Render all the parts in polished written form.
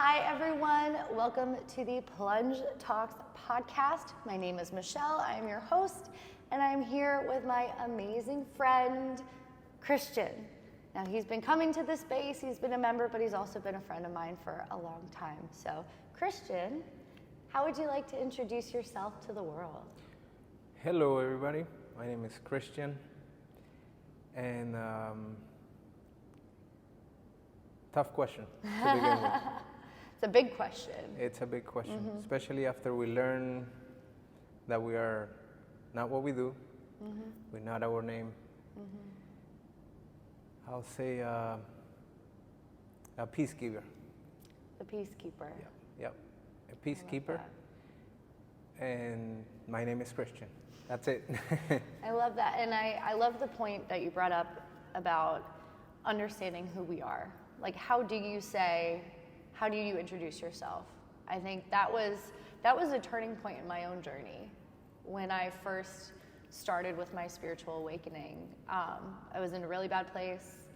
Hi, everyone. Welcome to the Plunge Talks podcast. My name is Michelle. I am your host, and I'm here with my amazing friend, Christian. Now, he's been coming to this space. He's been a member, but he's also been a friend of mine for a long time. So, Christian, how would you like to introduce yourself to the world? Hello, everybody. My name is Christian, and tough question to begin with. It's a big question. It's a big question, especially after we learn that we are not what we do. We're not our name. I'll say a peacekeeper. The peacekeeper. Yep. A peacekeeper. And my name is Christian. That's it. I love that. And I love the point that you brought up about understanding who we are. Like, how do you introduce yourself? I think that was a turning point in my own journey. When I first started with my spiritual awakening, I was in a really bad place,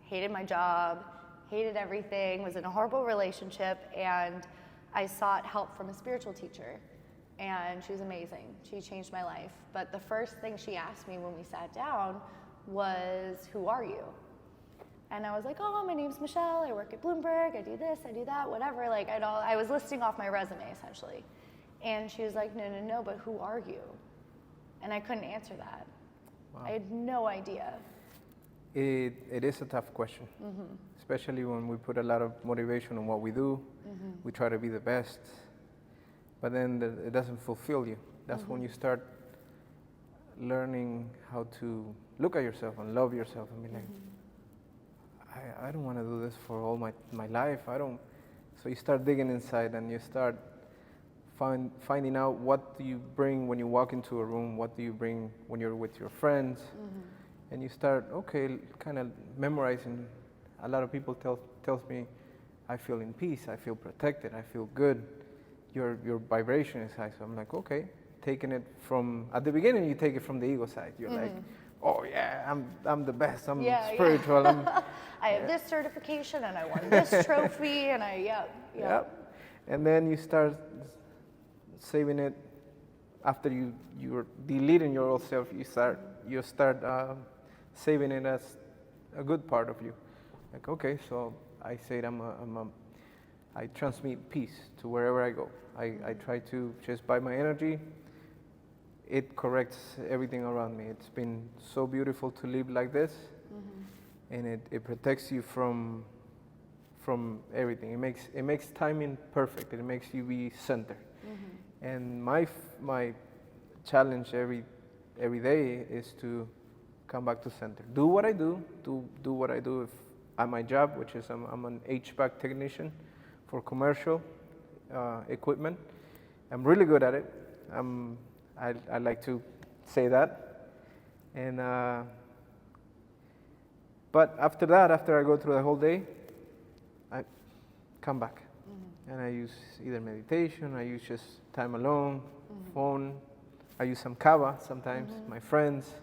hated my job, hated everything, was in a horrible relationship, and I sought help from a spiritual teacher. And she was amazing. She changed my life. But the first thing she asked me when we sat down was, "Who are you?" And I was like, "Oh, my name's Michelle. I work at Bloomberg. I do this, I do that, whatever." Like, I was listing off my resume, essentially. And she was like, No, but who are you?" And I couldn't answer that. Wow. I had no idea. It is a tough question, especially when we put a lot of motivation on what we do. We try to be the best, but then it doesn't fulfill you. That's when you start learning how to look at yourself and love yourself and be like, I don't want to do this for all my life. So you start digging inside and you start finding out what do you bring when you walk into a room, what do you bring when you're with your friends, and you start, kind of memorizing. A lot of people tells me, I feel in peace, I feel protected, I feel good, your vibration is high. So I'm like, okay, taking it from, at the beginning you take it from the ego side. You're like, oh yeah, I'm the best, I'm spiritual. Yeah. I have this certification and I won this trophy and Yep. And then you start saving it. After you're deleting your old self, you start saving it as a good part of you. Like, okay, so I said I transmit peace to wherever I go. I try to, just by my energy, it corrects everything around me. It's been so beautiful to live like this, and it protects you from everything. It makes timing perfect. It makes you be centered. And my challenge every day is to come back to center. Do what I do. Do what I do at my job, which is I'm an HVAC technician for commercial equipment. I'm really good at it. I like to say that. And but after I go through the whole day, I come back. And I use either meditation, I use just time alone, phone. I use some kava sometimes, my friends.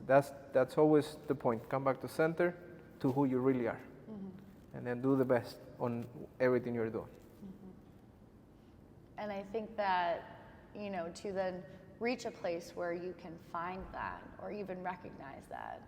That's always the point. Come back to center, to who you really are. And then do the best on everything you're doing. And I think that, to then reach a place where you can find that or even recognize that,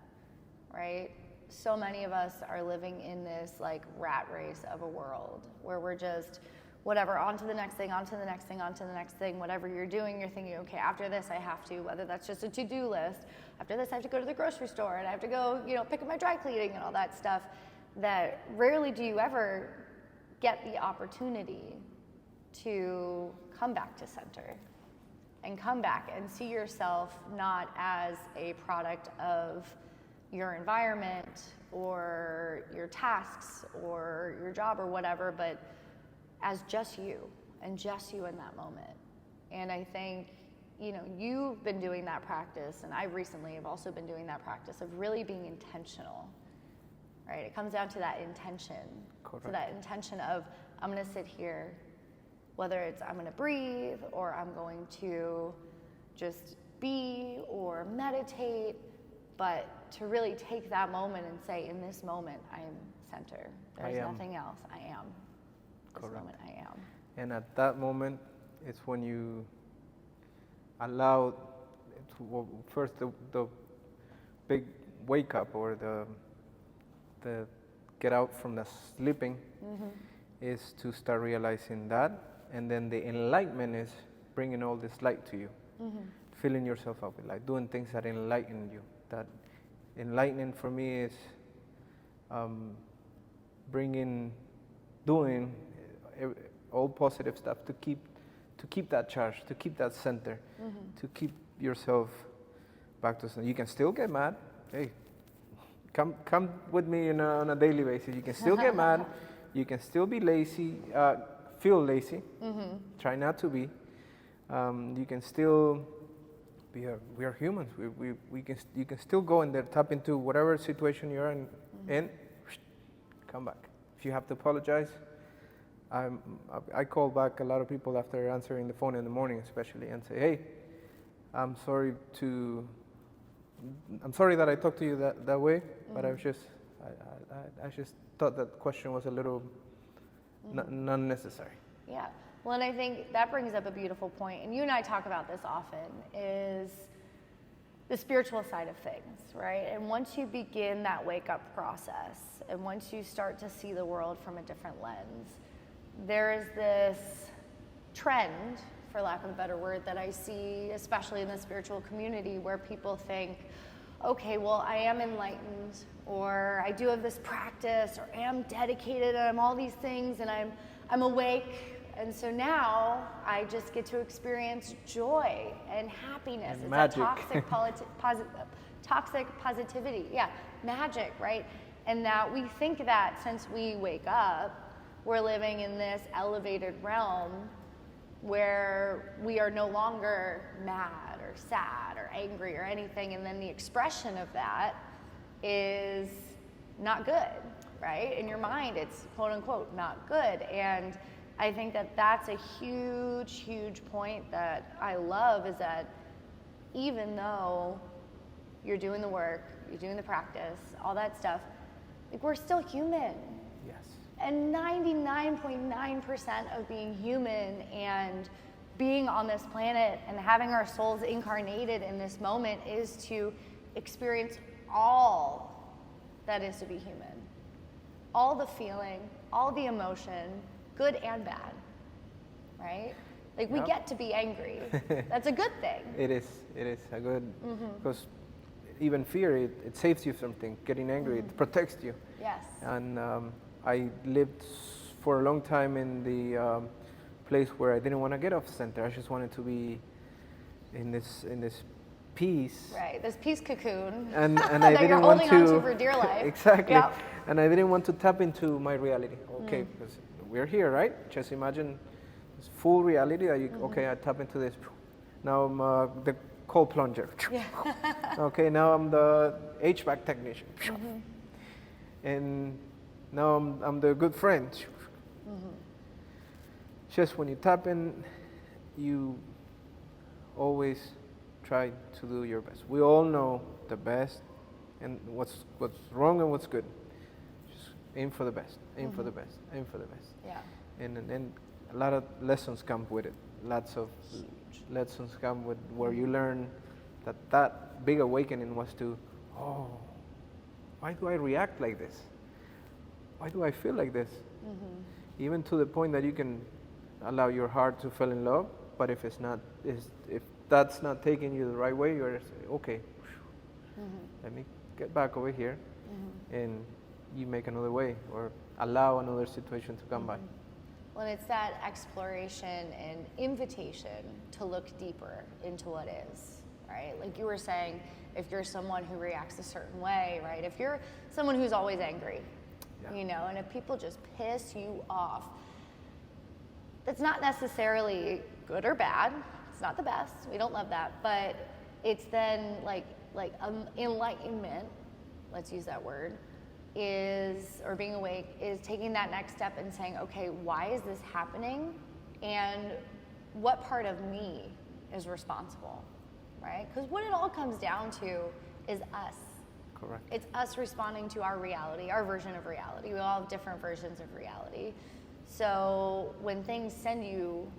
right? So many of us are living in this like rat race of a world where we're just whatever, on to the next thing, on to the next thing, on to the next thing. Whatever you're doing, you're thinking, okay, after this I have to, whether that's just a to-do list, after this I have to go to the grocery store and I have to go, pick up my dry cleaning and all that stuff, that rarely do you ever get the opportunity to come back to center and come back and see yourself not as a product of your environment or your tasks or your job or whatever, but as just you and just you in that moment. And I think, you've been doing that practice, and I recently have also been doing that practice of really being intentional, right? It comes down to that intention. Correct. So that intention of, I'm gonna sit here, whether it's I'm gonna breathe or I'm going to just be or meditate, but to really take that moment and say, in this moment, I am center. There's nothing else. I am. This Correct. moment, I am. And at that moment, it's when you allow, first the big wake up, or the get out from the sleeping, is to start realizing that, and then the enlightenment is bringing all this light to you, filling yourself up with light, doing things that enlighten you. That enlightening for me is doing all positive stuff to keep that charge, to keep that center, to keep yourself back to center. You can still get mad. Hey, come with me on a daily basis. You can still get mad. You can still be lazy, feel lazy. Try not to be. You can still be. We are humans. You can still go in there, tap into whatever situation you're in, and come back. If you have to apologize, I call back a lot of people after answering the phone in the morning, especially, and say, hey, I'm sorry that I talked to you that way, but I just thought that question was a little not necessary. Yeah. Well, and I think that brings up a beautiful point, and you and I talk about this often, is the spiritual side of things, right? And once you begin that wake-up process, and once you start to see the world from a different lens, there is this trend, for lack of a better word, that I see, especially in the spiritual community, where people think, okay, well, I am enlightened, or I do have this practice, or I am dedicated, and I'm all these things, and I'm awake, and so now I just get to experience joy and happiness. And it's magic. That toxic positivity. Yeah, magic, right? And that we think that since we wake up, we're living in this elevated realm where we are no longer mad or sad or angry or anything, and then the expression of that is not good, right? In your mind, it's quote unquote not good. And I think that that's a huge, huge point that I love, is that even though you're doing the work, you're doing the practice, all that stuff, like, we're still human. Yes. And 99.9% of being human and being on this planet and having our souls incarnated in this moment is to experience all that is to be human. All the feeling, all the emotion, good and bad, right? Like, we get to be angry. That's a good thing. It is a good, because even fear, it saves you from things. Getting angry, it protects you. Yes. And I lived for a long time in the place where I didn't want to get off center. I just wanted to be in this peace. Right, this peace cocoon and I that didn't you're want holding to on to for dear life. Exactly. Yep. And I didn't want to tap into my reality. Okay, because we're here, right? Just imagine this full reality that you, okay, I tap into this. Now I'm the cold plunger. Yeah. Okay, now I'm the HVAC technician. And now I'm the good friend. Just when you tap in, you always try to do your best. We all know the best and what's wrong and what's good. Just aim for the best, aim for the best, aim for the best. Yeah. And a lot of lessons come with it. Lots of lessons come with where you learn that big awakening was to, oh, why do I react like this? Why do I feel like this? Even to the point that you can allow your heart to fall in love, but if that's not taking you the right way, you're okay. Let me get back over here, and you make another way, or allow another situation to come by. Well, it's that exploration and invitation to look deeper into what is, right? Like you were saying, if you're someone who reacts a certain way, right? If you're someone who's always angry, you know, and if people just piss you off, that's not necessarily good or bad. It's not the best. We don't love that. But it's then like enlightenment, let's use that word, or being awake, is taking that next step and saying, okay, why is this happening? And what part of me is responsible, right? Because what it all comes down to is us. Correct. It's us responding to our reality, our version of reality. We all have different versions of reality. So when things send you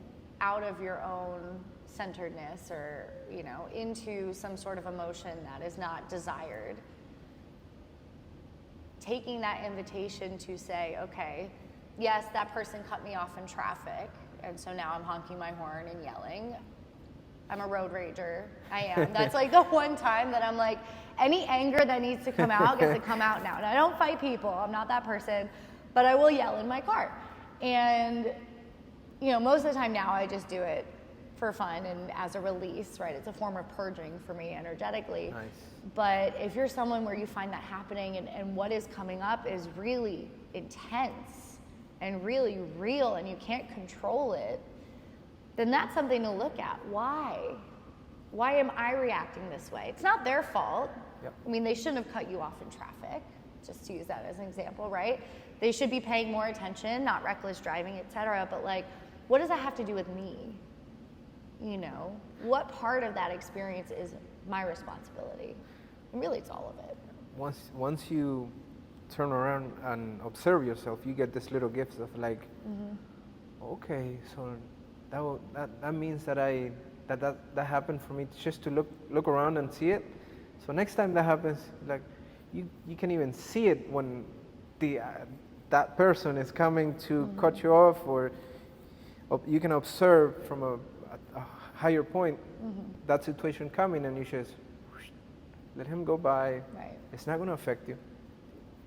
out of your own centeredness or, you know, into some sort of emotion that is not desired, taking that invitation to say, okay, yes, that person cut me off in traffic, and so now I'm honking my horn and yelling. I'm a road rager. I am. That's like the one time that I'm like, any anger that needs to come out gets to come out now. And I don't fight people. I'm not that person, but I will yell in my car. And, you know, most of the time now I just do it for fun and as a release, right? It's a form of purging for me energetically. Nice. But if you're someone where you find that happening and what is coming up is really intense and really real and you can't control it, then that's something to look at. Why? Why am I reacting this way? It's not their fault. Yep. I mean, they shouldn't have cut you off in traffic, just to use that as an example, right? They should be paying more attention, not reckless driving, etc. But like, what does that have to do with me? You know, what part of that experience is my responsibility? And really, it's all of it. Once you turn around and observe yourself, you get this little gifts of like, okay, so that means that that happened for me just to look around and see it. So next time that happens, like you can even see it when that person is coming to cut you off, or you can observe from a higher point that situation coming, and you just let him go by. Right. It's not going to affect you.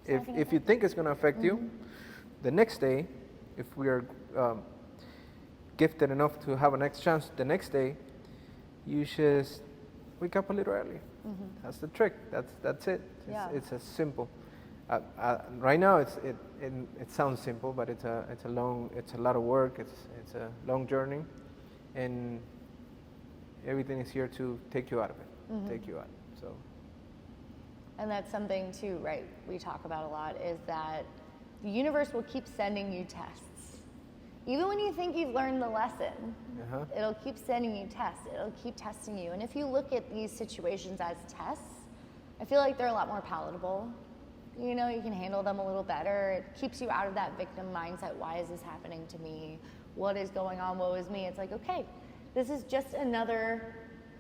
It's not If you think it's going to affect you, the next day, if we are gifted enough to have a next chance, the next day, you just wake up a little early. That's the trick. That's it. Yeah. It's as simple. Right now, it sounds simple, but it's a lot of work. It's a long journey, and everything is here to take you out of it. Take you out. So. And that's something too, right? We talk about a lot is that the universe will keep sending you tests. Even when you think you've learned the lesson, it'll keep sending you tests. It'll keep testing you. And if you look at these situations as tests, I feel like they're a lot more palatable. You know, you can handle them a little better. It keeps you out of that victim mindset. Why is this happening to me? What is going on? Woe is me. It's like, okay, this is just another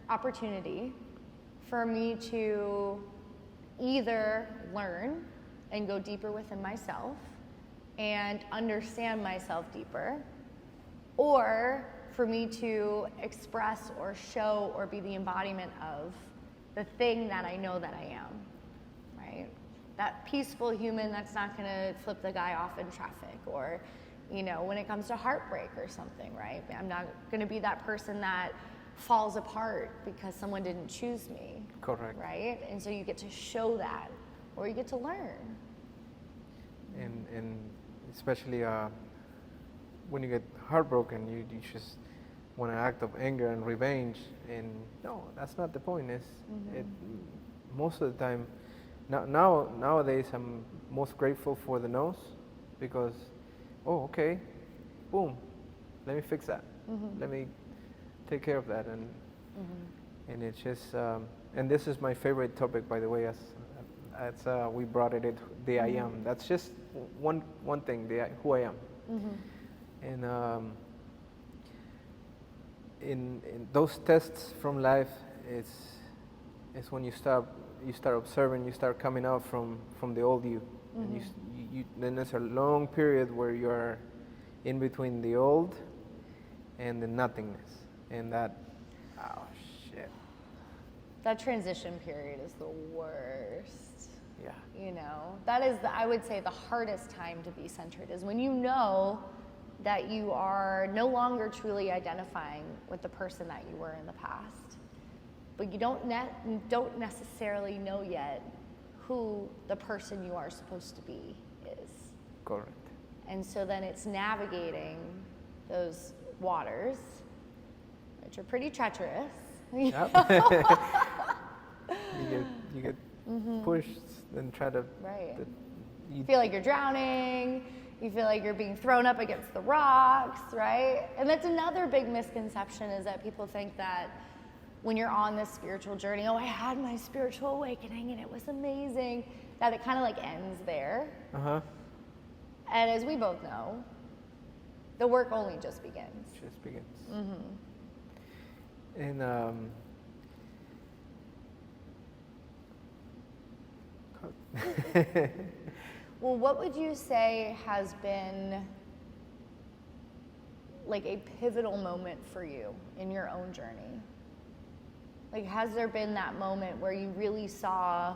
opportunity for me to either learn and go deeper within myself and understand myself deeper, or for me to express or show or be the embodiment of the thing that I know that I am, right? That peaceful human that's not gonna flip the guy off in traffic, or, you know, when it comes to heartbreak or something, right? I'm not gonna be that person that falls apart because someone didn't choose me. Correct. Right? And so you get to show that, or you get to learn. And especially when you get heartbroken, you just want to act of anger and revenge, and no, that's not the point. Most of the time, nowadays I'm most grateful for the no's, because, oh, okay, boom, let me fix that. Let me take care of that, and it's just and this is my favorite topic, by the way. As we brought it, the I am. That's just one thing, who I am. And in those tests from life, it's when you start observing, you start coming out from the old you, and you then there's a long period where you are in between the old and the nothingness. And that, oh shit. That transition period is the worst. Yeah. You know, that is, I would say, the hardest time to be centered is when you know that you are no longer truly identifying with the person that you were in the past, but you don't necessarily know yet who the person you are supposed to be is. Correct. And so then it's navigating those waters, which are pretty treacherous. Yep. you get pushed and try to. Right. You feel like you're drowning. You feel like you're being thrown up against the rocks, right? And that's another big misconception, is that people think that when you're on this spiritual journey, oh, I had my spiritual awakening and it was amazing, that it kind of like ends there. And as we both know, the work only just begins. Just begins. Mm-hmm. And well, what would you say has been like a pivotal moment for you in your own journey? Like, has there been that moment where you really saw,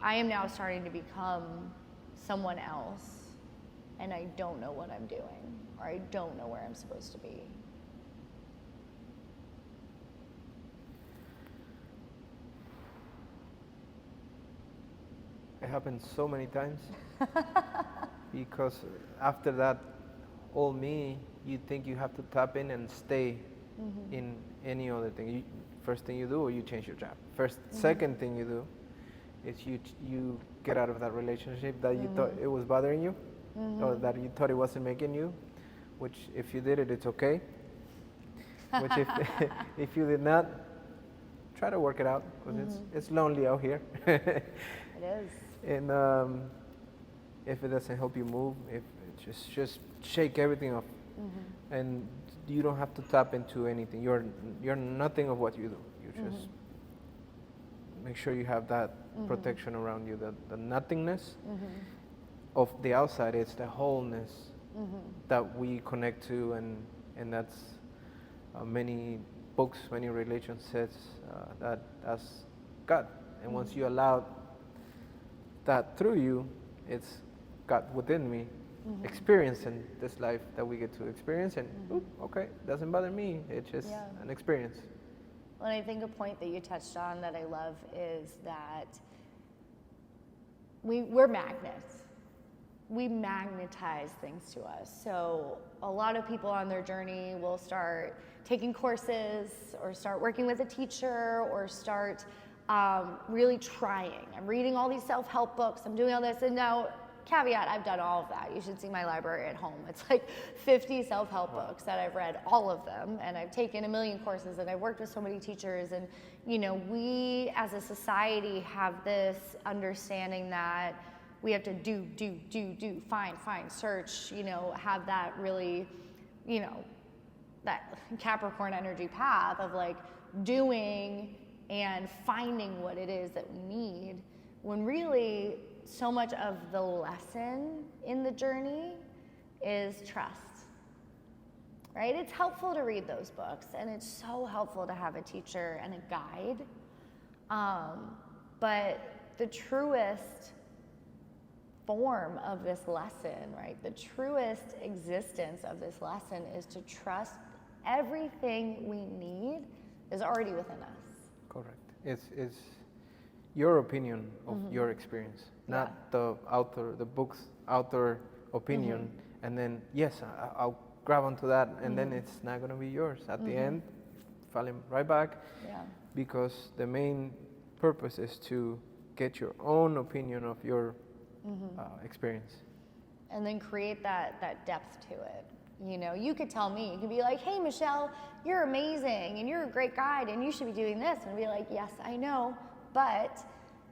I am now starting to become someone else and I don't know what I'm doing, or I don't know where I'm supposed to be? it happened so many times because after that old me, you think you have to tap in and stay in any other thing. First thing you do, you change your job. Second thing you do is you get out of that relationship that you thought it was bothering you, or that you thought it wasn't making you, which if you did it, it's okay. Which if you did not, try to work it out, because it's lonely out here. It is. And if it doesn't help you move, if it just shake everything off, and you don't have to tap into anything. You're nothing of what you do. You just make sure you have that protection around you. The nothingness of the outside, it's the wholeness that we connect to, and that's many books, many religions says that's God. And once you allow that through you, it's God within me, experiencing this life that we get to experience, and okay, doesn't bother me. It's just an experience. Well, and I think a point that you touched on that I love is that we're magnets. We magnetize things to us. So a lot of people on their journey will start taking courses, or start working with a teacher, or start really trying. I'm reading all these self-help books, I'm doing all this, and now, caveat, I've done all of that. You should see my library at home. It's like 50 self-help books that I've read, all of them, and I've taken a million courses, and I've worked with so many teachers, and we as a society have this understanding that we have to do, find, search, have that really, that Capricorn energy path of like doing and finding what it is that we need, when really so much of the lesson in the journey is trust, right? It's helpful to read those books, and it's so helpful to have a teacher and a guide, but the truest form of this lesson, right, the truest existence of this lesson is to trust everything we need is already within us. Correct. It's your opinion of your experience, not the book's author opinion, and then yes, I'll grab onto that, and then it's not going to be yours at the end, falling right back, because the main purpose is to get your own opinion of your experience, and then create that depth to it. You could tell me, you could be like, hey, Michelle, you're amazing, and you're a great guide, and you should be doing this, and I'd be like, yes, I know, but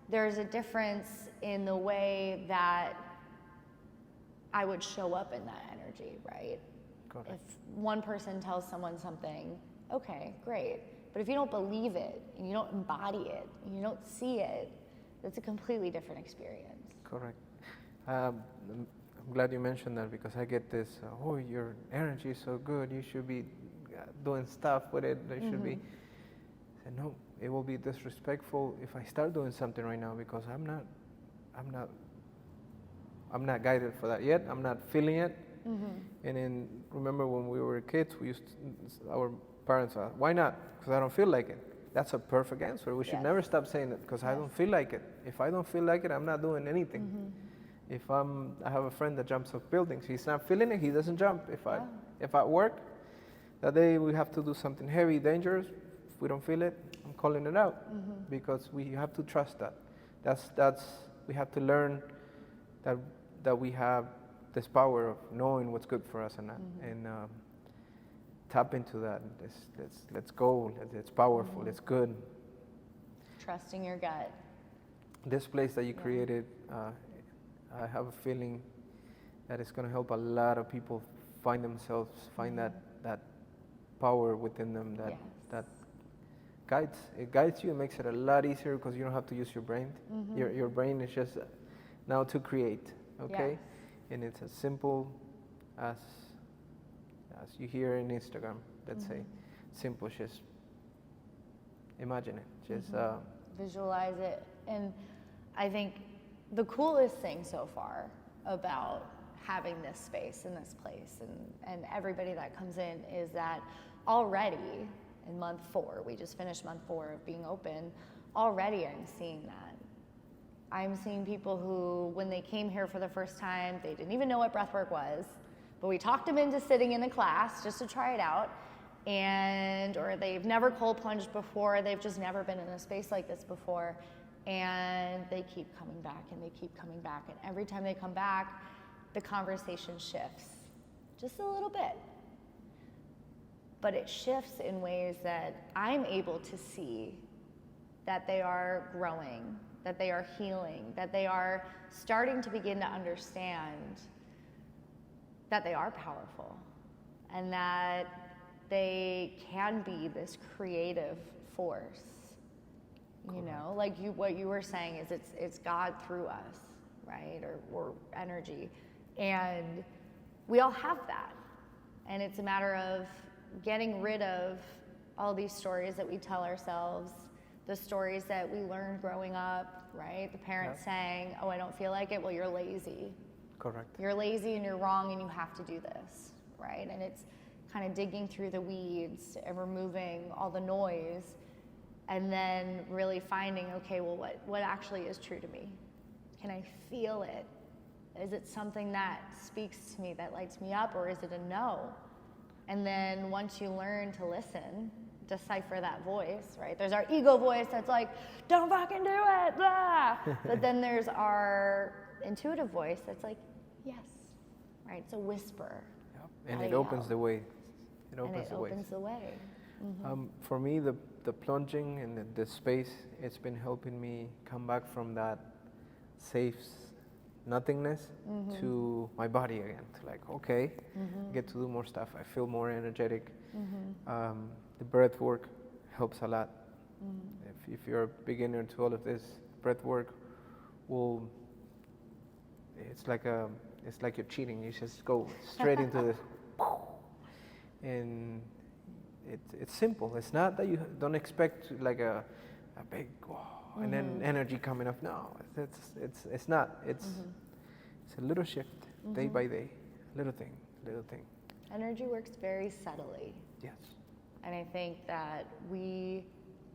there's a difference in the way that I would show up in that energy, right? Correct. If one person tells someone something, okay, great, but if you don't believe it, and you don't embody it, and you don't see it, it's a completely different experience. Correct. I'm glad you mentioned that, because I get this, oh, your energy is so good, you should be doing stuff with it, they should be. I said, no, it will be disrespectful if I start doing something right now, because I'm not guided for that yet, I'm not feeling it. And then remember when we were kids, our parents said, why not? Because I don't feel like it. That's a perfect answer. We should never stop saying it, because I don't feel like it. If I don't feel like it, I'm not doing anything. If I have a friend that jumps off buildings, he's not feeling it, he doesn't jump. If at work, that day we have to do something heavy, dangerous, if we don't feel it, I'm calling it out, because we have to trust that. We have to learn that we have this power of knowing what's good for us and not. tap into that. Let's go. It's powerful. It's good. Trusting your gut. This place that you created, I have a feeling that it's going to help a lot of people find themselves, find that power within them that guides you and makes it a lot easier because you don't have to use your brain. Your brain is just now to create, okay? Yes. And it's as simple as you hear in Instagram, let's say. Simple, just imagine it. Just visualize it. And I think the coolest thing so far about having this space and this place and everybody that comes in is that already in month 4, we just finished month 4 of being open, already I'm seeing that. I'm seeing people who, when they came here for the first time, they didn't even know what breathwork was, but we talked them into sitting in a class just to try it out, or they've never cold plunged before, they've just never been in a space like this before, and they keep coming back and they keep coming back, and every time they come back, the conversation shifts just a little bit. But it shifts in ways that I'm able to see that they are growing, that they are healing, that they are starting to begin to understand that they are powerful and that they can be this creative force. You know, like what you were saying is it's God through us, right? Or energy. And we all have that. And it's a matter of getting rid of all these stories that we tell ourselves, the stories that we learned growing up, right? The parents saying, oh, I don't feel like it. Well, you're lazy. correct. You're lazy and you're wrong and you have to do this, right? And it's kind of digging through the weeds and removing all the noise and then really finding, okay, well, what actually is true to me? Can I feel it? Is it something that speaks to me, that lights me up, or is it a no? And then once you learn to listen, decipher that voice, right? There's our ego voice that's like, don't fucking do it, blah. But then there's our intuitive voice that's like, yes, right? It's a whisper. Yep. And it opens the way. It opens the way. Mm-hmm. For me, the plunging and the space, it's been helping me come back from that safe nothingness to my body again. To like, okay, get to do more stuff. I feel more energetic. The breath work helps a lot. If you're a beginner to all of this, breath work will, it's like you're cheating. You just go straight into this. And it's simple. It's not that you don't expect like a big and then energy coming up. No, it's not. It's a little shift day by day, little thing. Energy works very subtly. Yes. And I think that we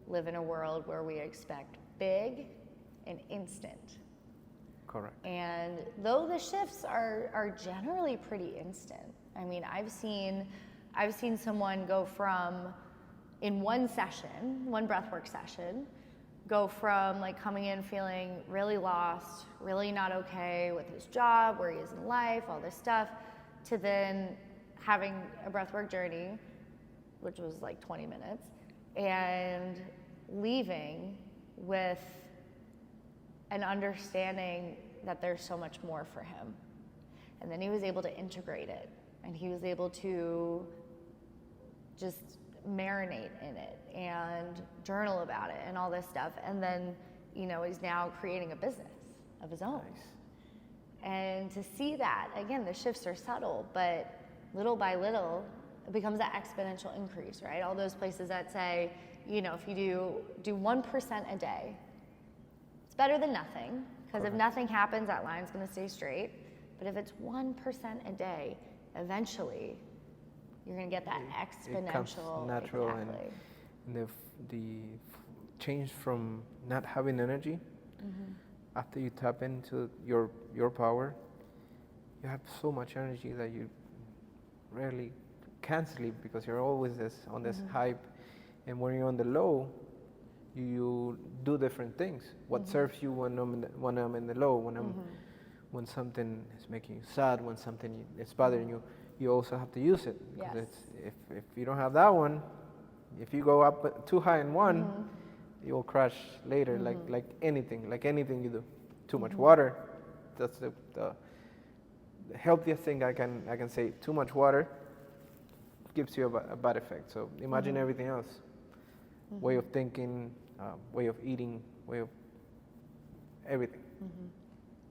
live in a world where we expect big and instant. Correct. And though the shifts are generally pretty instant. I mean, I've seen someone go from, in one breathwork session, go from like coming in feeling really lost, really not okay with his job, where he is in life, all this stuff, to then having a breathwork journey, which was like 20 minutes, and leaving with an understanding that there's so much more for him. And then he was able to integrate it, and he was able to just marinate in it and journal about it and all this stuff. And then, he's now creating a business of his own. Nice. And to see that, again, the shifts are subtle, but little by little, it becomes that exponential increase, right? All those places that say, if you do 1% a day, it's better than nothing, because if nothing happens, that line's gonna stay straight. But if it's 1% a day, eventually, you're gonna get that exponential. It comes natural. Exactly. And the change from not having energy, after you tap into your power, you have so much energy that you rarely can sleep, because you're always on this hype. And when you're on the low, you do different things. What serves you when I'm in the low, when something is making you sad, when something is bothering you, you also have to use it. Because Yes. if you don't have that one, if you go up too high in one, you'll crash later, like anything you do. Too much water, that's the healthiest thing I can say. Too much water gives you a bad effect. So imagine everything else. Way of thinking, way of eating, way of everything.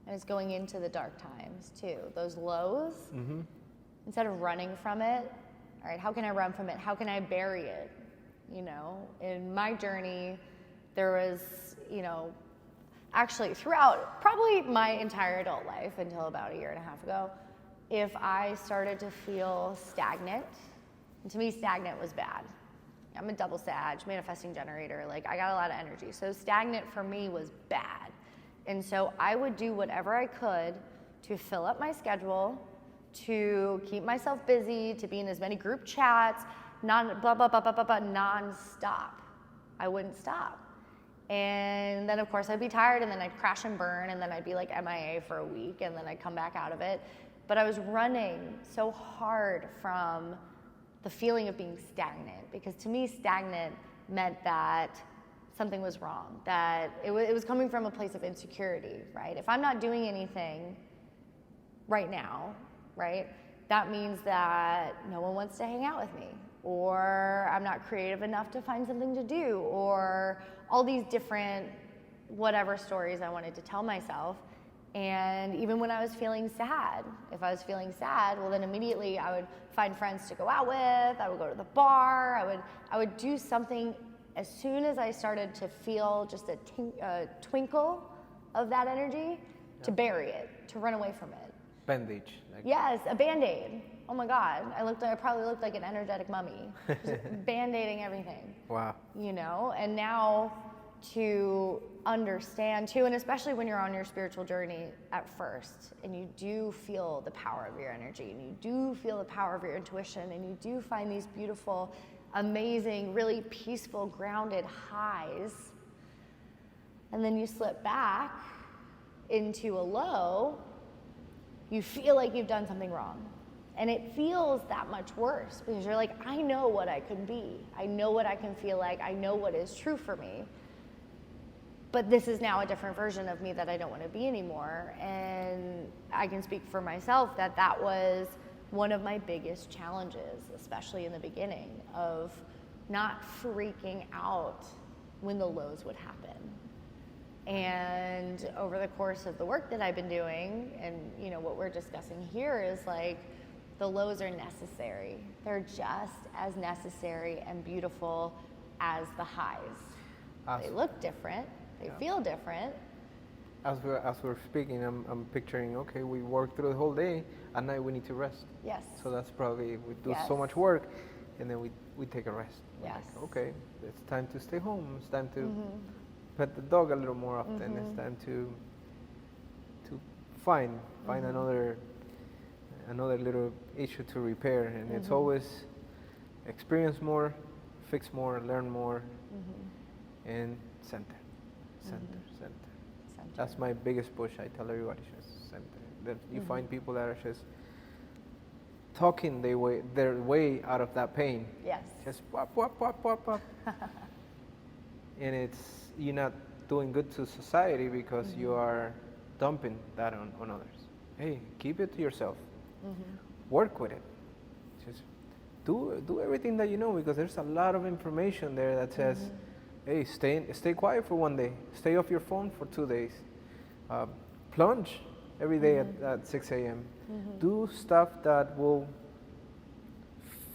And it's going into the dark times too. Those lows, instead of running from it, all right, how can I run from it? How can I bury it? You know, in my journey, there was, you know, actually throughout probably my entire adult life until about a year and a half ago, if I started to feel stagnant, and to me stagnant was bad. I'm a double Sag, manifesting generator, like I got a lot of energy. So stagnant for me was bad. And so I would do whatever I could to fill up my schedule, to keep myself busy, to be in as many group chats, non-stop. I wouldn't stop. And then of course I'd be tired and then I'd crash and burn and then I'd be like MIA for a week and then I'd come back out of it. But I was running so hard from the feeling of being stagnant, because to me stagnant meant that something was wrong, that it was coming from a place of insecurity, right? If I'm not doing anything right now, right, that means that no one wants to hang out with me, or I'm not creative enough to find something to do, or all these different whatever stories I wanted to tell myself. And even when I was feeling sad, if I was feeling sad, well then immediately I would find friends to go out with, I would go to the bar, I would do something. As soon as I started to feel just a twinkle of that energy, to bury it, to run away from it. Bandage. Yes, a Band-Aid. Oh my God, I probably looked like an energetic mummy, just Band-Aiding everything. Wow. You know, and now to understand too, and especially when you're on your spiritual journey at first, and you do feel the power of your energy, and you do feel the power of your intuition, and you do find these beautiful, amazing, really peaceful, grounded highs, and then you slip back into a low, you feel like you've done something wrong. And it feels that much worse because you're like, I know what I can be. I know what I can feel like. I know what is true for me. But this is now a different version of me that I don't want to be anymore. And I can speak for myself that that was one of my biggest challenges, especially in the beginning, of not freaking out when the lows would happen. And over the course of the work that I've been doing, and you know what we're discussing here is like, the lows are necessary. They're just as necessary and beautiful as the highs. They look different. They feel different. As we're speaking, I'm picturing, okay, we work through the whole day, at night we need to rest. Yes. So that's probably, we do so much work, and then we take a rest. Yes. Like, okay, it's time to stay home. It's time to pet the dog a little more often. It's time to find another little issue to repair, and it's always experience more, fix more, learn more, and center. That's my biggest push. I tell everybody, just center. That you find people that are just talking their way out of that pain. Yes. Just pop. And you're not doing good to society because you are dumping that on others. Hey, keep it to yourself. Work with it. Just do everything that you know, because there's a lot of information there that says, hey, stay quiet for 1 day. Stay off your phone for 2 days. Plunge every day at 6 a.m. Do stuff that will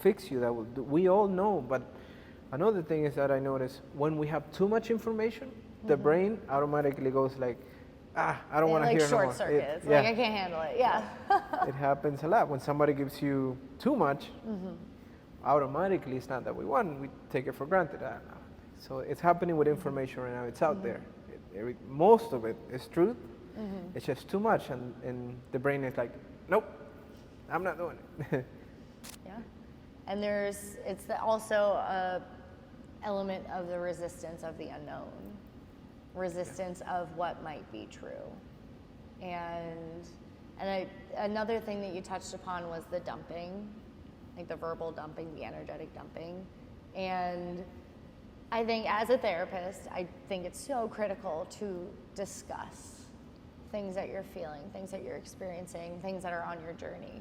fix you. We all know, but another thing is that I notice when we have too much information, the brain automatically goes like, I don't want to hear no more. Like short circuits. Like I can't handle it. Yeah. It happens a lot. When somebody gives you too much, automatically it's not that we want. We take it for granted. So it's happening with information right now. It's out there. Most of it is truth. It's just too much, and the brain is like, nope, I'm not doing it. Yeah. And also a element of the resistance of the unknown, resistance of what might be true. Another thing that you touched upon was the dumping, like the verbal dumping, the energetic dumping. And I think as a therapist, I think it's so critical to discuss things that you're feeling, things that you're experiencing, things that are on your journey.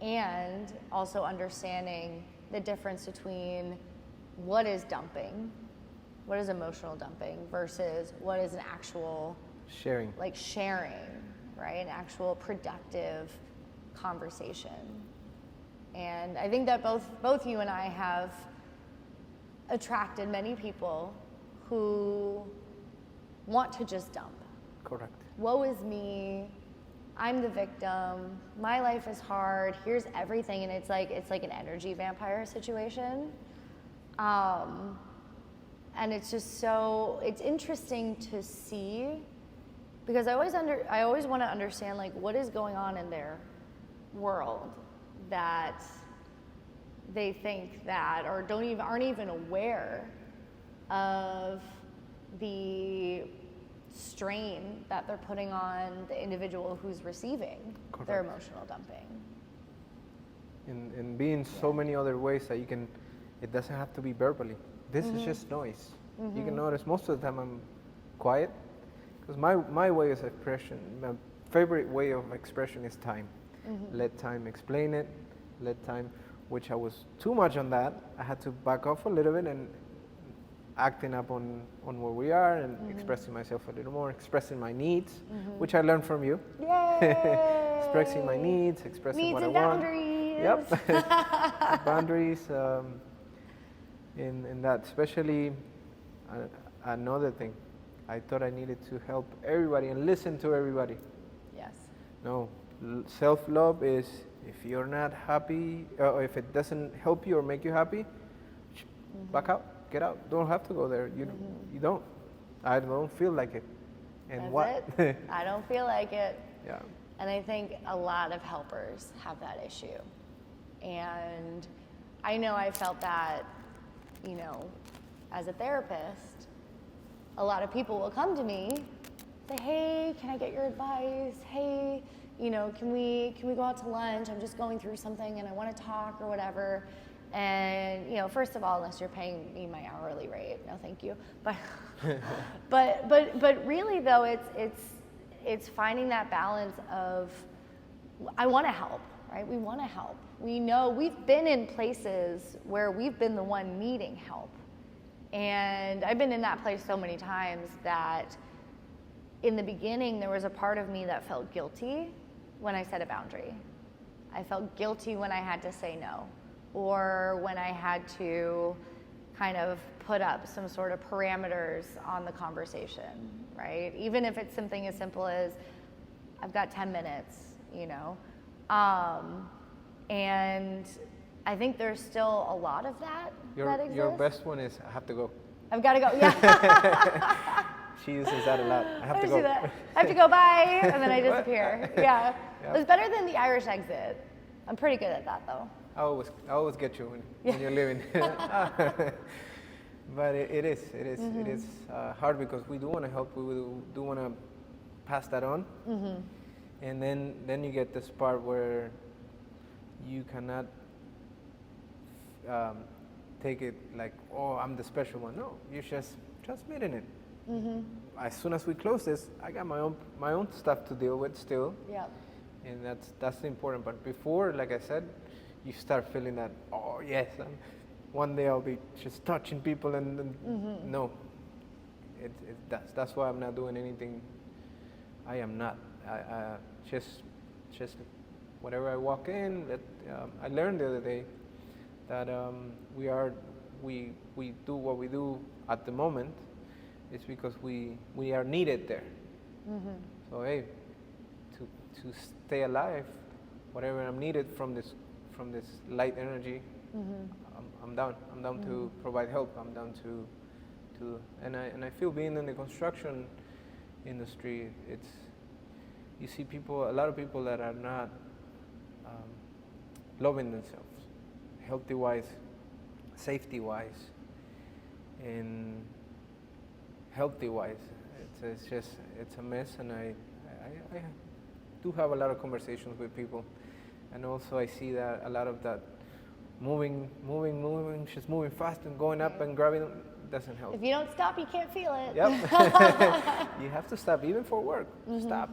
And also understanding the difference between what is dumping, what is emotional dumping, versus what is an actual sharing, right? An actual productive conversation. And I think that both you and I have attracted many people who want to just dump. Correct. Woe is me, I'm the victim, my life is hard, here's everything, and it's like an energy vampire situation. And it's just it's interesting to see, because I always want to understand, like, what is going on in their world that they think that, or aren't even aware of the strain that they're putting on the individual who's receiving Correct. their emotional dumping. And be in so many other ways that you can, it doesn't have to be verbally. This is just noise. You can notice most of the time I'm quiet, because my way of expression, my favorite way of expression is time. Let time explain it, let time, which I was too much on that. I had to back off a little bit and acting up on where we are and expressing myself a little more, expressing my needs, which I learned from you. Yay! Expressing my needs, expressing what I want. Boundaries. Yep. Boundaries. In that, especially another thing, I thought I needed to help everybody and listen to everybody. Yes. No, self-love is, if you're not happy, or if it doesn't help you or make you happy, back out. Get out. Don't have to go there. You don't. I don't feel like it. And That's what? it. I don't feel like it. Yeah. And I think a lot of helpers have that issue. And I know I felt that, as a therapist, a lot of people will come to me, say, hey, can I get your advice? Hey, can we go out to lunch? I'm just going through something and I want to talk or whatever. And first of all, unless you're paying me my hourly rate, no, thank you. But but really though, it's finding that balance of, I want to help, right? We want to help. We know we've been in places where we've been the one needing help, and I've been in that place so many times that in the beginning there was a part of me that felt guilty when I set a boundary. I felt guilty when I had to say no, or when I had to kind of put up some sort of parameters on the conversation, right? Even if it's something as simple as, I've got 10 minutes, and I think there's still a lot of that exists. Your best one is, I have to go. I've got to go, yeah. She uses that a lot. I have to go. I have to go, bye, and then I disappear. Yeah. Yep. It's better than the Irish exit. I'm pretty good at that, though. I always get you when you're leaving. But it is hard, because we do want to help. We do want to pass that on. And then you get this part where you cannot take it like, oh, I'm the special one. No, you're just transmitting it. As soon as we close this, I got my own stuff to deal with still. Yeah. And that's the important part. Before, like I said, you start feeling that, oh yes, one day I'll be just touching people, and no, that's why I'm not doing anything. I am not. I just whatever I walk in. I learned the other day that we do what we do at the moment. It's because we are needed there. So hey, to stay alive, whatever I'm needed from this light energy, I'm down. I'm down to provide help. I'm down to and I feel being in the construction industry, you see a lot of people that are not loving themselves, healthy wise, safety wise, and healthy wise. It's a mess, and I I do have a lot of conversations with people, and also I see that a lot of that moving, just moving fast and going up and grabbing doesn't help. If you don't stop, you can't feel it. Yep. You have to stop, even for work. Stop,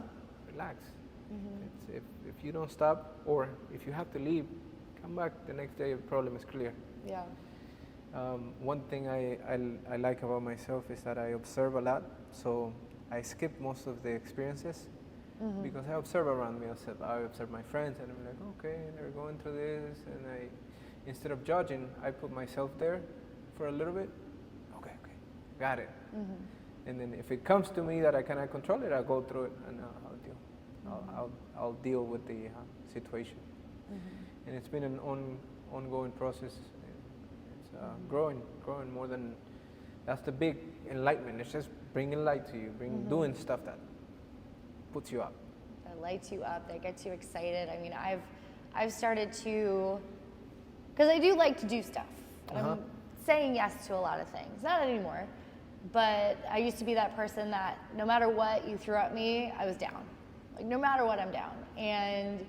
relax. If you don't stop, or if you have to leave, come back the next day, the problem is clear. Yeah. One thing I like about myself is that I observe a lot, so I skip most of the experiences because I observe around me. I observe my friends, and I'm like, okay, they're going through this, and instead of judging, I put myself there for a little bit. Okay, got it. And then if it comes to me that I cannot control it, I'll go through it and I'll deal. I'll deal with the situation. And it's been an ongoing process. It's growing more than. That's the big enlightenment. It's just bringing light to you, doing stuff that puts you up. That lights you up. That gets you excited. I mean, I've started to, because I do like to do stuff. I'm saying yes to a lot of things. Not anymore, but I used to be that person that no matter what you threw at me, I was down. Like no matter what, I'm down. And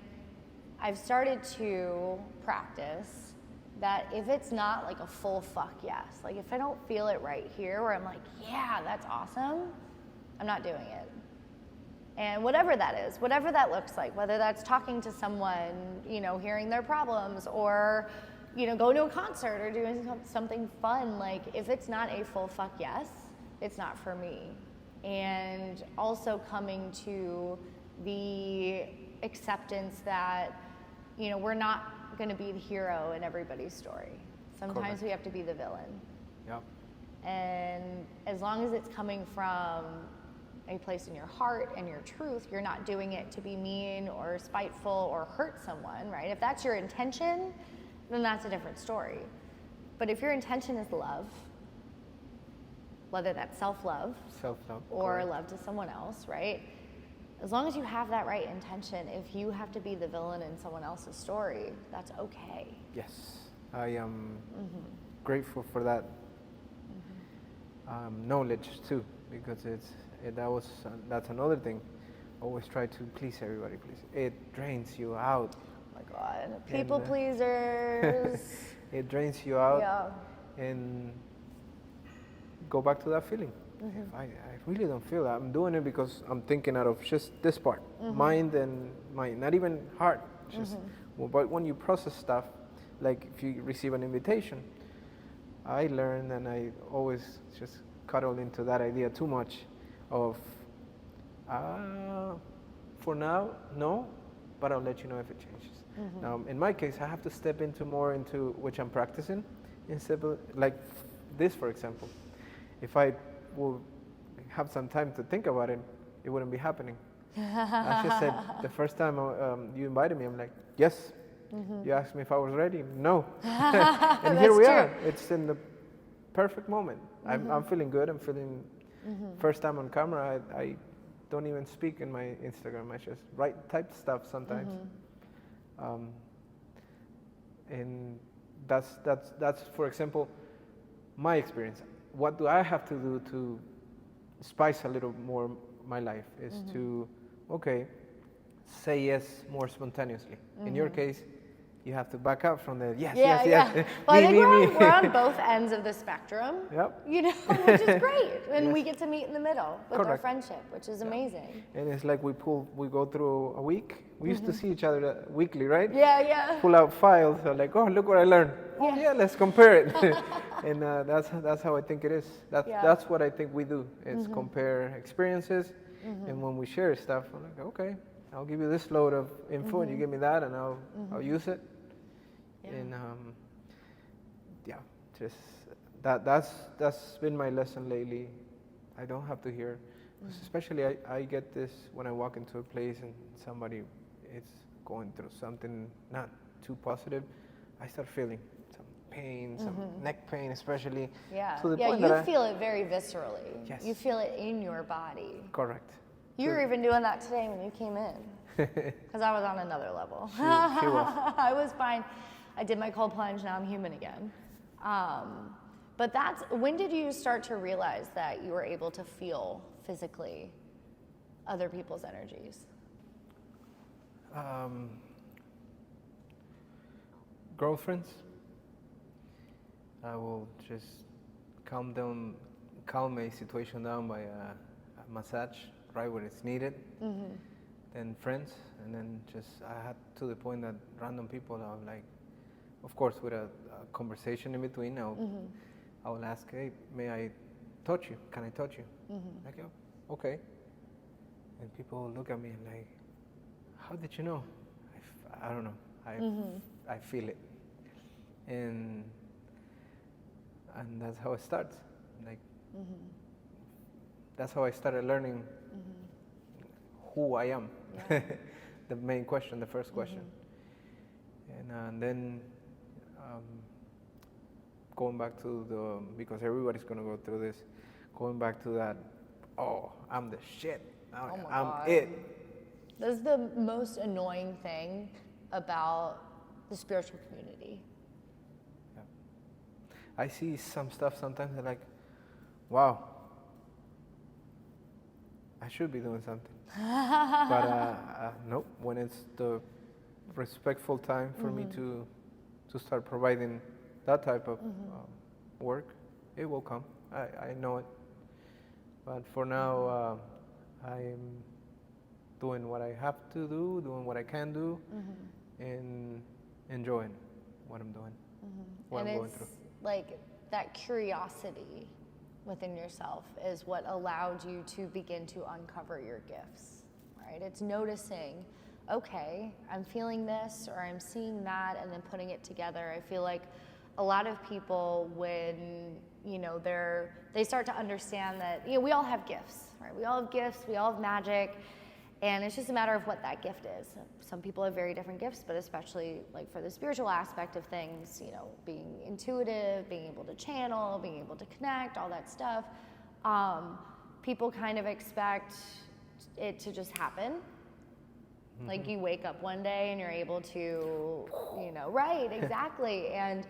I've started to practice that if it's not like a full fuck yes, like if I don't feel it right here where I'm like, yeah, that's awesome, I'm not doing it. And whatever that is, whatever that looks like, whether that's talking to someone, hearing their problems, or, going to a concert or doing something fun, like if it's not a full fuck yes, it's not for me. And also coming to the acceptance that, we're not going to be the hero in everybody's story. Sometimes Correct. we have to be the villain. Yep. And as long as it's coming from a place in your heart and your truth, you're not doing it to be mean or spiteful or hurt someone, right? If that's your intention, then that's a different story. But if your intention is love, whether that's self-love or correct. love to someone else, right? As long as you have that right intention, if you have to be the villain in someone else's story, that's okay. Yes, I am grateful for that knowledge too, because that's another thing. Always try to please everybody. It drains you out. Oh my God, people pleasers. It drains you out. Yeah. And go back to that feeling. If I really don't feel that, I'm doing it because I'm thinking out of just this part, mind and mind, not even heart. Just, but when you process stuff, like if you receive an invitation, I learned, and I always just cuddle into that idea too much of, for now, no, but I'll let you know if it changes. Now, in my case, I have to step more into which I'm practicing, instead of, like this, for example. If I will have some time to think about it, it wouldn't be happening. I just said, the first time you invited me, I'm like, yes. You asked me if I was ready, no. And here we are. It's in the perfect moment. I'm feeling good. I'm feeling, first time on camera, I don't even speak in my Instagram. I just type stuff sometimes. And that's, for example, my experience. What do I have to do to spice a little more my life is to, say yes more spontaneously. In your case, you have to back up from the yes. Well, I think we're on both ends of the spectrum, Yep. Which is great. And we get to meet in the middle with our Correct. friendship, which is amazing. And it's like we go through a week. We used to see each other weekly, right? Yeah. Pull out files, like, oh, look what I learned. Oh, yeah, let's compare it. And that's how I think it is. That's what I think we do, is compare experiences. And when we share stuff, I'm like, okay, I'll give you this load of info, and you give me that, and I'll use it. Yeah. And just that's been my lesson lately. I don't have to hear, 'cause especially I get this when I walk into a place and somebody is going through something not too positive. I start feeling some pain, some neck pain, especially. Yeah. To the yeah, point you that feel it very viscerally. Yes. You feel it in your body. Correct. You were even doing that today when you came in, because I was on another level. She was. I was fine. I did my cold plunge. Now I'm human again. But when did you start to realize that you were able to feel physically other people's energies? Girlfriends. I will just calm a situation down by a massage right where it's needed. Then friends, and then just I had to the point that random people are like, of course, with a conversation in between. I will ask, hey, may I touch you? Can I touch you? Like, oh, okay. And people look at me and like, how did you know? I don't know. I feel it, and that's how it starts. Like, that's how I started learning who I am. Yeah. The main question, the first question, and then going back to because everybody's gonna go through this, going back to that. Oh, I'm the shit. Oh my I'm God. it. That's the most annoying thing about the spiritual community. Yeah. I see some stuff sometimes and like, wow, I should be doing something. But nope, when it's the respectful time for me to start providing that type of work, it will come. I know it. But for now, I'm doing what I have to do, doing what I can do, and enjoying what I'm doing, what And I'm going it's through. like that curiosity within yourself is what allowed you to begin to uncover your gifts, right? It's noticing, okay, I'm feeling this or I'm seeing that, and then putting it together. I feel like a lot of people, when they start to understand that we all have gifts, right? We all have gifts, we all have magic, and it's just a matter of what that gift is. Some people have very different gifts, but especially like for the spiritual aspect of things, being intuitive, being able to channel, being able to connect, all that stuff, people kind of expect it to just happen. Like you wake up one day and you're able to, right, exactly. And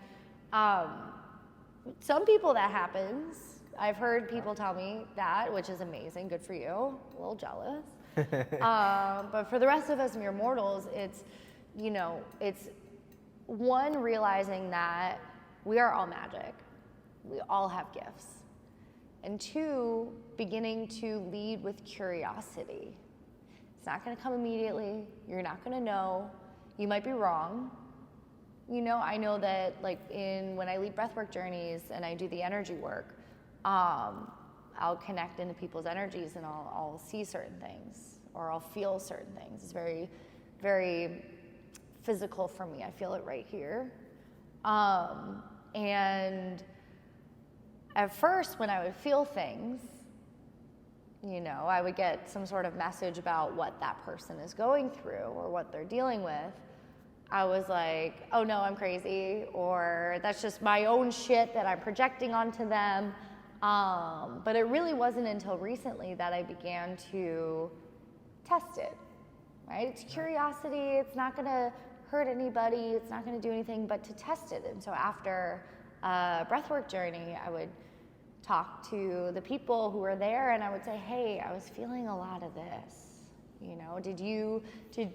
some people that happens. I've heard people tell me that, which is amazing, good for you, a little jealous. But for the rest of us mere mortals, it's one, realizing that we are all magic. We all have gifts. And two, beginning to lead with curiosity. It's not going to come immediately. You're not going to know. You might be wrong. I know that when I lead breathwork journeys and I do the energy work, I'll connect into people's energies and I'll see certain things or I'll feel certain things. It's very, very physical for me. I feel it right here. And at first, when I would feel things, I would get some sort of message about what that person is going through or what they're dealing with. I was like, oh no, I'm crazy, or that's just my own shit that I'm projecting onto them. But it really wasn't until recently that I began to test it, right? It's curiosity. It's not going to hurt anybody. It's not going to do anything but to test it. And so after a breathwork journey, I would talk to the people who were there and I would say, hey, I was feeling a lot of this.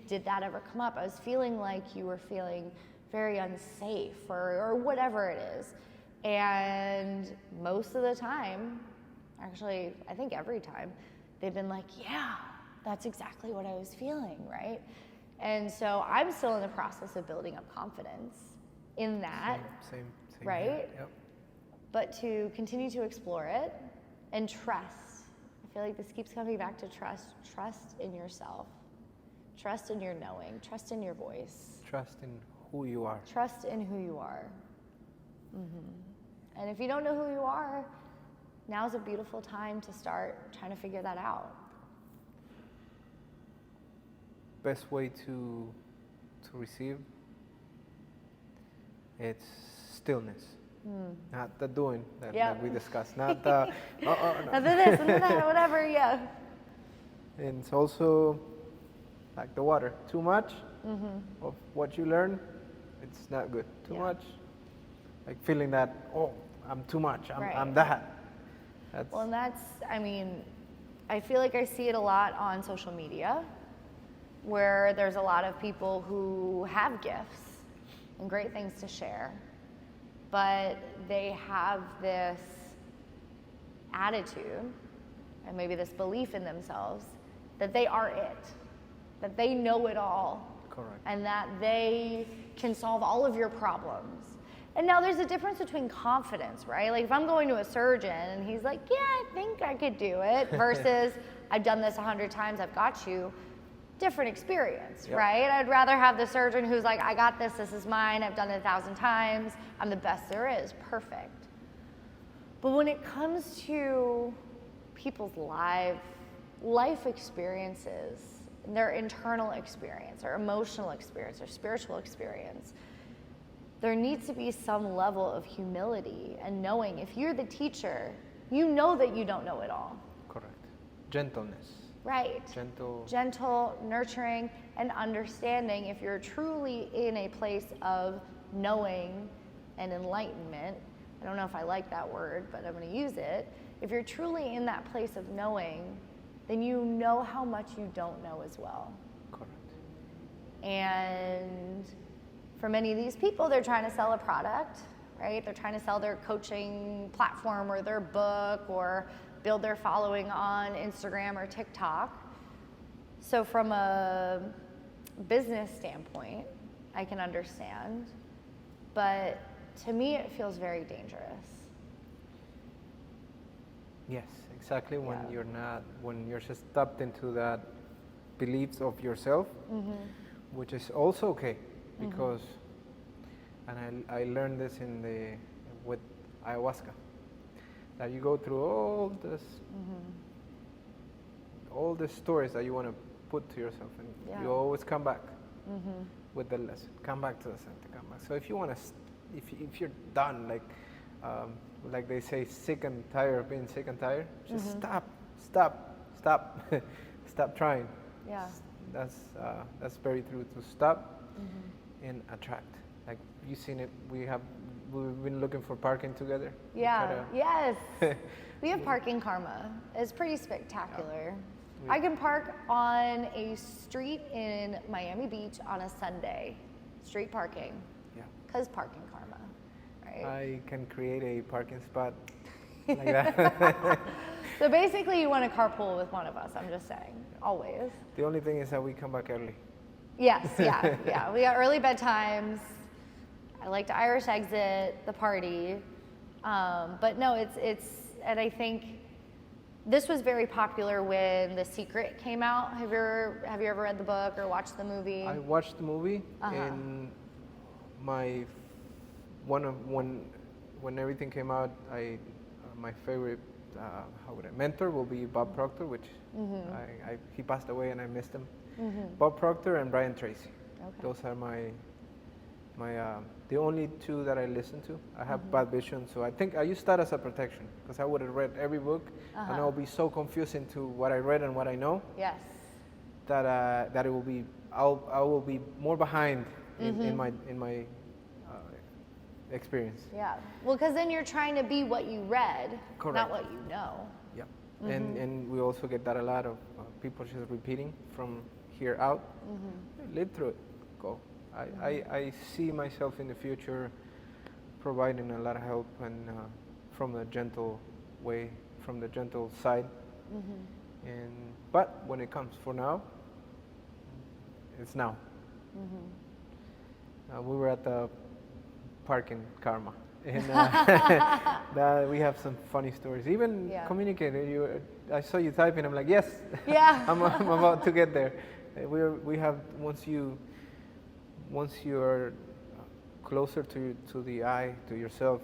Did that ever come up? I was feeling like you were feeling very unsafe or whatever it is. And most of the time, actually, I think every time, they've been like, yeah, that's exactly what I was feeling, right? And so I'm still in the process of building up confidence in that, Same right? Here. Yep. But to continue to explore it and trust. I feel like this keeps coming back to trust. Trust in yourself. Trust in your knowing. Trust in your voice. Trust in who you are. Trust in who you are. And if you don't know who you are, now's a beautiful time to start trying to figure that out. Best way to receive, it's stillness. Not the doing that we discussed. Not the no. Not the this and the that, whatever, yeah. And it's also like the water. Too much of what you learn, it's not good. Too much, like feeling that, oh, I'm too much. I'm that. Well, and that's, I feel like I see it a lot on social media, where there's a lot of people who have gifts and great things to share, but they have this attitude and maybe this belief in themselves that they are it, that they know it all. Correct. And that they can solve all of your problems. And now there's a difference between confidence, right? Like if I'm going to a surgeon and he's like, yeah, I think I could do it, versus I've done this 100 times, I've got you. Different experience, Yep. right? I'd rather have the surgeon who's like, I got this is mine, I've done it 1,000 times, I'm the best there is, perfect. But when it comes to people's life experiences, their internal experience, or emotional experience, or spiritual experience, there needs to be some level of humility and knowing if you're the teacher, you know that you don't know it all. Correct. Gentleness. Right. Gentle, nurturing, and understanding. If you're truly in a place of knowing and enlightenment, I don't know if I like that word, but I'm going to use it. If you're truly in that place of knowing, then you know how much you don't know as well. Correct. And for many of these people, they're trying to sell a product, right? They're trying to sell their coaching platform or their book or build their following on Instagram or TikTok. So from a business standpoint, I can understand, but to me, it feels very dangerous. Yes, exactly. When Yeah. when you're just tapped into that beliefs of yourself, which is also okay, because, and I learned this with ayahuasca, that you go through all the stories that you want to put to yourself, and you always come back with the lesson, come back to the center, come back. So if you want to, if you're done, like they say, sick and tired of being sick and tired, just stop trying. Yeah. That's very true. To stop and attract. Like you've seen it. We've been looking for parking together. Yeah. Yes. We have parking karma. It's pretty spectacular. Yeah. I can park on a street in Miami Beach on a Sunday. Street parking. Yeah. Because parking karma, right? I can create a parking spot like that. So basically you want to carpool with one of us, I'm just saying, always. The only thing is that we come back early. Yes, yeah. We got early bedtimes. I like to Irish exit the party. But no, it's, and I think this was very popular when The Secret came out. Have you ever read the book or watched the movie? I watched the movie, and when everything came out, my favorite mentor will be Bob Proctor, which he passed away and I missed him. Bob Proctor and Brian Tracy. Okay. Those are my the only two that I listen to. I have bad vision, so I think I use that as a protection, because I would have read every book and I'll be so confused into what I read and what I know. Yes. That it will be I will be more behind in my experience. Yeah. Well, because then you're trying to be what you read, Correct. not what you know. Yeah. And we also get that a lot of people just repeating from here out. Live through it. Go. I see myself in the future providing a lot of help and from the gentle way, from the gentle side. But when it comes for now, it's now. We were at the parking karma, and that we have some funny stories. Even communicating. I saw you typing. I'm like, yes. Yeah. I'm about to get there. We have once you're closer to the I, to yourself.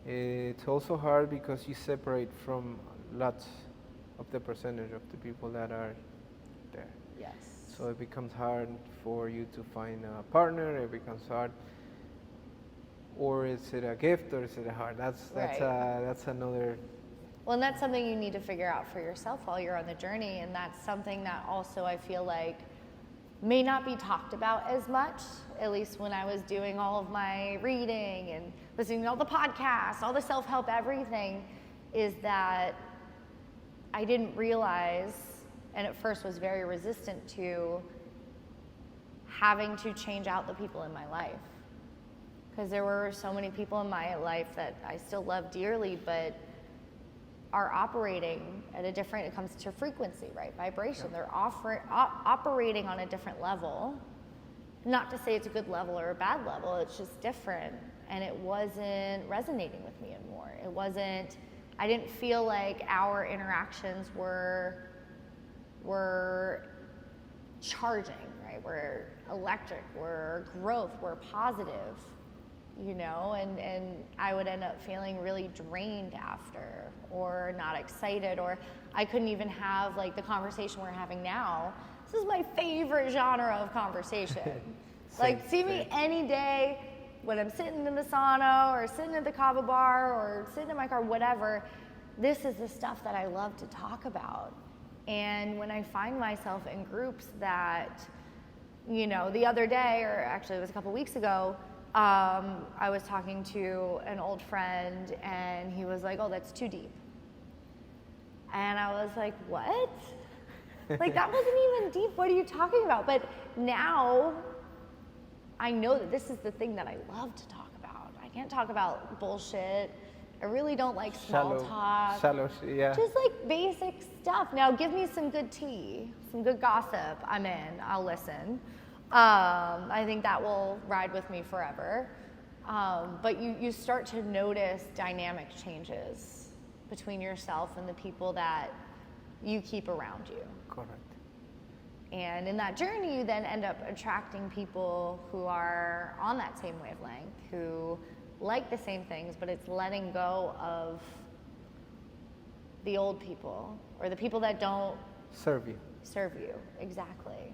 It's also hard because you separate from lots of the percentage of the people that are there. Yes. So it becomes hard for you to find a partner. It becomes hard. Or is it a gift, or is it a heart? That's another. Well, and that's something you need to figure out for yourself while you're on the journey, and that's something that also I feel like may not be talked about as much, at least when I was doing all of my reading and listening to all the podcasts, all the self-help, everything, is that I didn't realize, and at first was very resistant to having to change out the people in my life. Because there were so many people in my life that I still love dearly, but are operating at a different, it comes to frequency, right? Vibration. Yeah. They're operating on a different level. Not to say it's a good level or a bad level, it's just different. And it wasn't resonating with me anymore. It wasn't, I didn't feel like our interactions were charging, right? We're electric, we're growth, we're positive, you know, and I would end up feeling really drained after, or not excited, or I couldn't even have like the conversation we're having now. This is my favorite genre of conversation. Like, see me any day when I'm sitting in the sauna or sitting at the kava bar or sitting in my car, whatever. This is the stuff that I love to talk about. And when I find myself in groups that, you know, the other day, or actually it was a couple weeks ago, I was talking to an old friend and he was like, oh, that's too deep. And I was like, what? Like, that wasn't even deep. What are you talking about? But now I know that this is the thing that I love to talk about. I can't talk about bullshit. I really don't like small talk. Shallow, yeah. Just like basic stuff. Now give me some good tea, some good gossip. I'm in. I'll listen. I think that will ride with me forever. But you start to notice dynamic changes between yourself and the people that you keep around you. Correct. And in that journey, you then end up attracting people who are on that same wavelength, who like the same things, but it's letting go of the old people or the people that don't serve you. Exactly.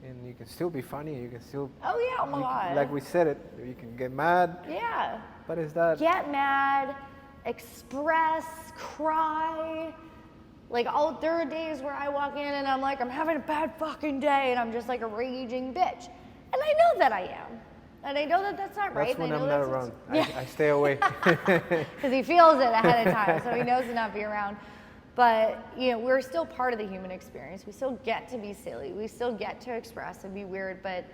And you can still be funny. You can still. Oh yeah! Oh my God. Like we said it. You can get mad. Yeah. But is that? Get mad, express, cry. Like, there are days where I walk in and I'm like, I'm having a bad fucking day, and I'm just like a raging bitch. And I know that I am. And I know that that's not right. That's when and I I'm know not around. Yeah. I stay away. Because he feels it ahead of time, so he knows to not be around. But, you know, we're still part of the human experience. We still get to be silly. We still get to express and be weird, but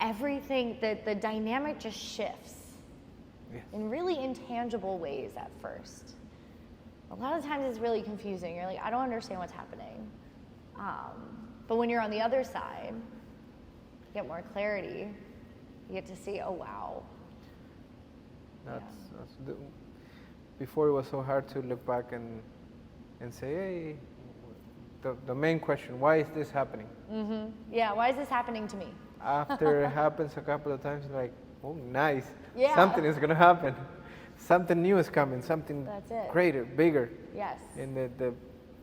everything, the dynamic just shifts. Yes. In really intangible ways at first. A lot of times it's really confusing. You're like, I don't understand what's happening. But when you're on the other side, you get more clarity. You get to see, oh, wow. Before it was so hard to look back and say, hey, the main question, why is this happening? Mm-hmm. Yeah, why is this happening to me? After it happens a couple of times, like, oh, nice. Yeah. Something is going to happen. Something new is coming, something greater, bigger. Yes. And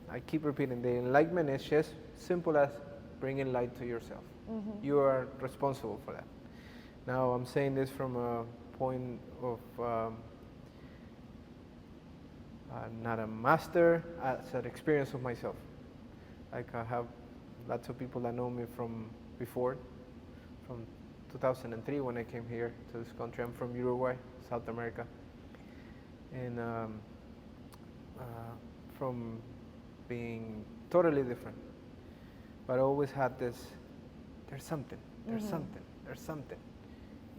I keep repeating, the enlightenment is just simple as bringing light to yourself. Mm-hmm. You are responsible for that. Now, I'm saying this from a point of not a master, as an experience of myself. Like, I have lots of people that know me from before, from 2003 when I came here to this country. I'm from Uruguay, South America. And from being totally different, but I always had this, there's something.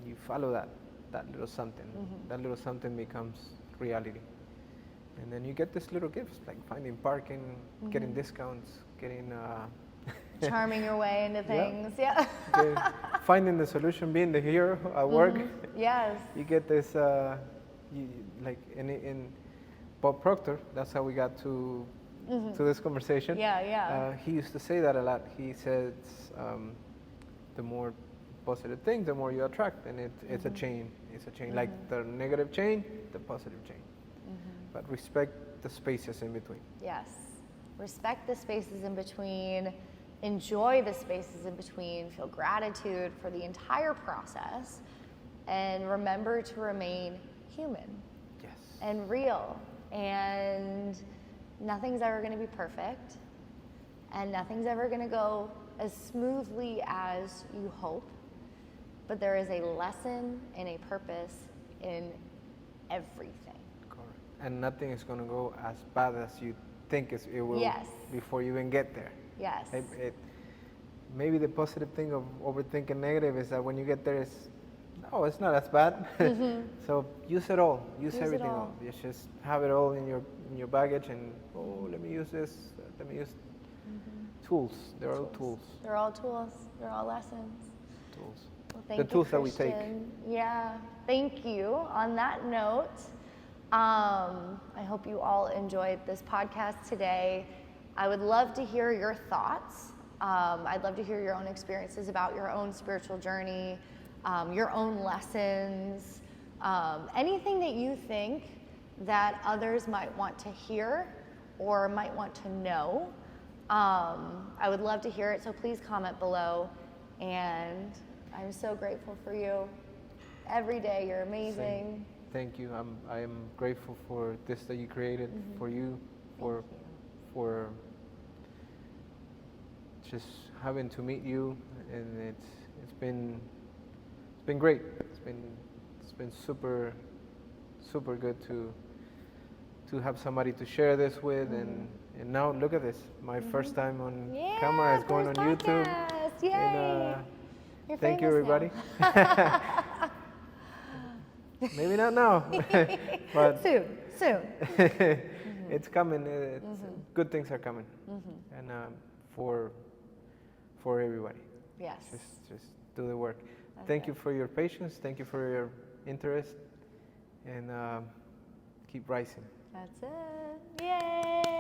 You follow that little something. Mm-hmm. That little something becomes reality. And then you get this little gifts, like finding parking, mm-hmm. getting discounts, getting... charming your way into things, yeah. Finding the solution, being the hero at work. Mm-hmm. Yes. You get this... like in Bob Proctor, that's how we got to this conversation. Yeah. He used to say that a lot. He says the more positive things, the more you attract, and it's a chain. It's a chain, mm-hmm. like the negative chain, the positive chain. Mm-hmm. But respect the spaces in between. Yes, respect the spaces in between. Enjoy the spaces in between. Feel gratitude for the entire process, and remember to remain human. Yes. And real. And nothing's ever going to be perfect. And nothing's ever going to go as smoothly as you hope. But there is a lesson and a purpose in everything. Correct. And nothing is going to go as bad as you think it will Yes. before you even get there. Yes. Maybe the positive thing of overthinking negative is that when you get there, it's not as bad. So use it all. Use everything all. You just have it all in your baggage, and let me use this. Let me use tools. They're all tools. They're all tools. They're all lessons. Tools. Well, thank The you, tools that we take. Christian. Yeah. Thank you. On that note, I hope you all enjoyed this podcast today. I would love to hear your thoughts. I'd love to hear your own experiences about your own spiritual journey, your own lessons, anything that you think that others might want to hear or might want to know. I would love to hear it, so please comment below. And I'm so grateful for you. Every day, you're amazing. Same. Thank you. I am grateful for this that you created, for you, for just having to meet you, and it's been great. It's been super good to have somebody to share this with, and now look at this. My first time on camera is going on YouTube. Yay! And, thank you, everybody. Maybe not now, but soon. it's coming. Good things are coming, and for everybody. Yes. Just do the work. Thank you for your patience. Thank you for your interest, and keep rising. That's it. Yay!